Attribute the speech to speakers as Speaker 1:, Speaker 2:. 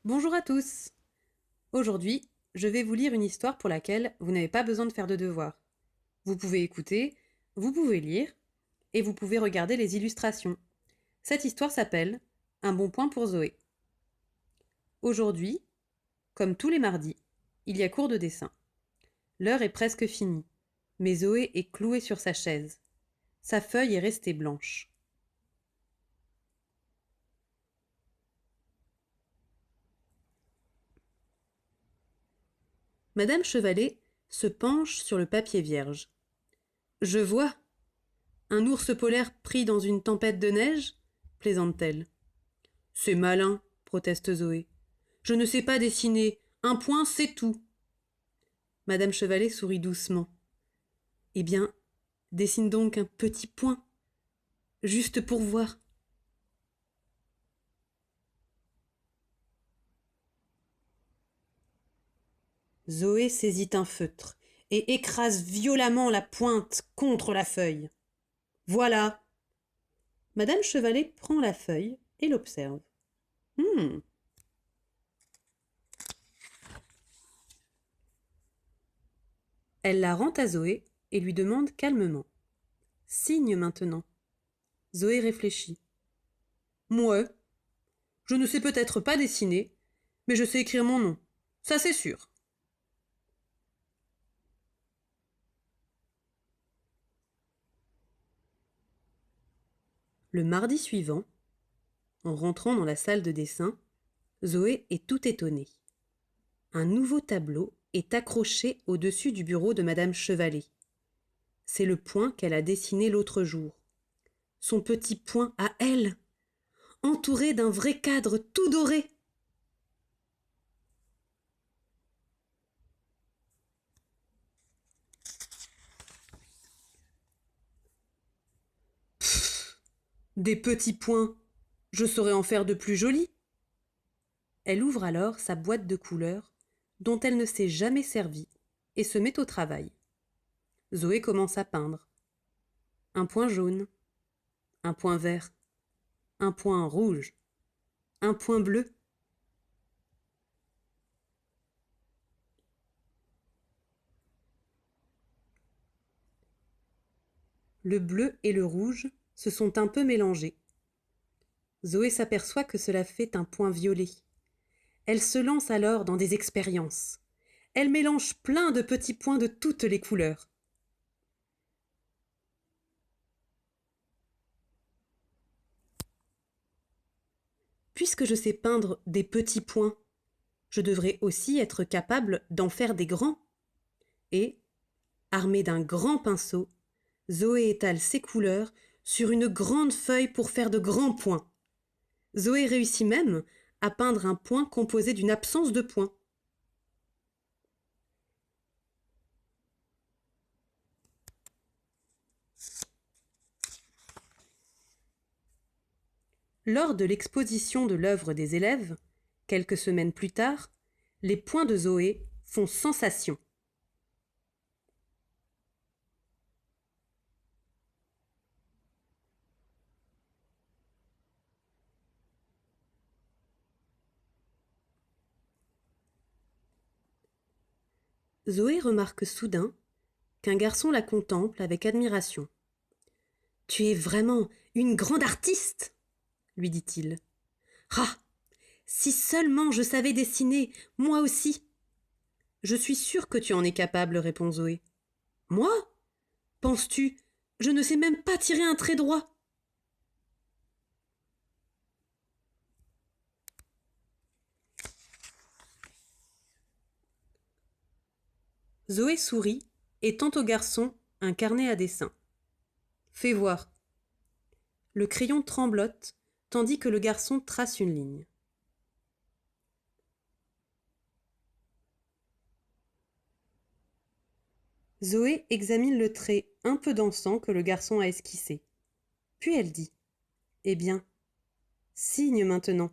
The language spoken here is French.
Speaker 1: Bonjour à tous. Aujourd'hui, je vais vous lire une histoire pour laquelle vous n'avez pas besoin de faire de devoirs. Vous pouvez écouter, vous pouvez lire et vous pouvez regarder les illustrations. Cette histoire s'appelle Un bon point pour Zoé. Aujourd'hui, comme tous les mardis, il y a cours de dessin. L'heure est presque finie, mais Zoé est clouée sur sa chaise. Sa feuille est restée blanche. Madame Chevalet se penche sur le papier vierge. Je vois. Un ours polaire pris dans une tempête de neige plaisante-t-elle. C'est malin, proteste Zoé. Je ne sais pas dessiner. Un point, c'est tout. Madame Chevalet sourit doucement. Eh bien, dessine donc un petit point, juste pour voir. Zoé saisit un feutre et écrase violemment la pointe contre la feuille. Voilà. Madame Chevalet prend la feuille et l'observe. Hmm. Elle la rend à Zoé et lui demande calmement. Signe maintenant. Zoé réfléchit. Mouais. Je ne sais peut-être pas dessiner, mais je sais écrire mon nom. Ça c'est sûr. Le mardi suivant, en rentrant dans la salle de dessin, Zoé est tout étonnée. Un nouveau tableau est accroché au-dessus du bureau de Madame Chevalet. C'est le point qu'elle a dessiné l'autre jour. Son petit point à elle, entouré d'un vrai cadre tout doré. Des petits points, je saurais en faire de plus jolis. Elle ouvre alors sa boîte de couleurs, dont elle ne s'est jamais servie, et se met au travail. Zoé commence à peindre. Un point jaune, un point vert, un point rouge, un point bleu. Le bleu et le rouge se sont un peu mélangés. Zoé s'aperçoit que cela fait un point violet. Elle se lance alors dans des expériences. Elle mélange plein de petits points de toutes les couleurs. Puisque je sais peindre des petits points, je devrais aussi être capable d'en faire des grands. Et, armée d'un grand pinceau, Zoé étale ses couleurs sur une grande feuille pour faire de grands points. Zoé réussit même à peindre un point composé d'une absence de points. Lors de l'exposition de l'œuvre des élèves, quelques semaines plus tard, les points de Zoé font sensation. Zoé remarque soudain qu'un garçon la contemple avec admiration. « Tu es vraiment une grande artiste !» lui dit-il. « Ah, si seulement je savais dessiner, moi aussi !»« Je suis sûre que tu en es capable, répond Zoé. »« Moi ? Penses-tu ? Je ne sais même pas tirer un trait droit. » Zoé sourit et tend au garçon un carnet à dessin. « Fais voir. » Le crayon tremblote tandis que le garçon trace une ligne. Zoé examine le trait un peu dansant que le garçon a esquissé. Puis elle dit « Eh bien, signe maintenant. »